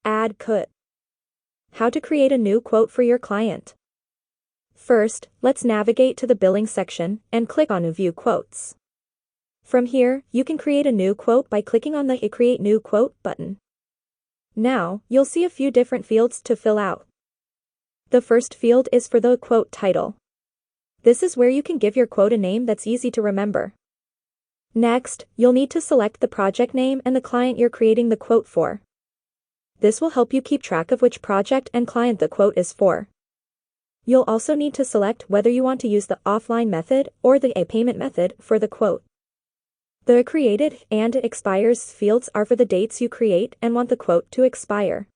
Add quote. How to create a new quote for your client. First, let's navigate to the billing section and click on View Quotes. From here, you can create a new quote by clicking on the Create New Quote button. Now, you'll see a few different fields to fill out. The first field is for the quote title. This is where you can give your quote a name that's easy to remember. Next, you'll need to select the project name and the client you're creating the quote for. This will help you keep track of which project and client the quote is for. You'll also need to select whether you want to use the offline method or the payment method for the quote. The created and expires fields are for the dates you create and want the quote to expire.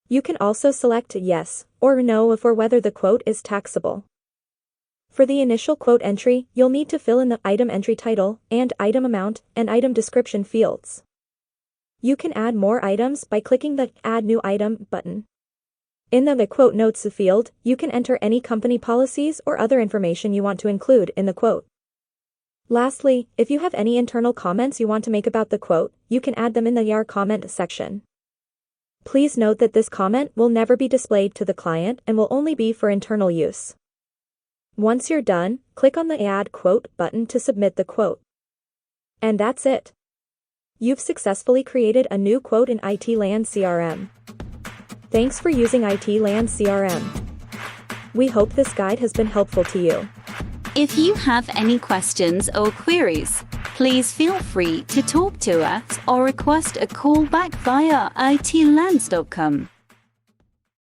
You can also select yes or no for whether the quote is taxable. For the initial quote entry, you'll need to fill in the item entry title and item amount and item description fields. You can add more items by clicking the Add New Item button. In the Quote Notes field, you can enter any company policies or other information you want to include in the quote. Lastly, if you have any internal comments you want to make about the quote, you can add them in the comment section. Please note that this comment will never be displayed to the client and will only be for internal use. Once you're done, click on the Add Quote button to submit the quote. And that's it. You've successfully created a new quote in IT-Land CRM. Thanks for using IT-Land CRM. We hope this guide has been helpful to you. If you have any questions or queries, please feel free to talk to us or request a call back via itlands.com.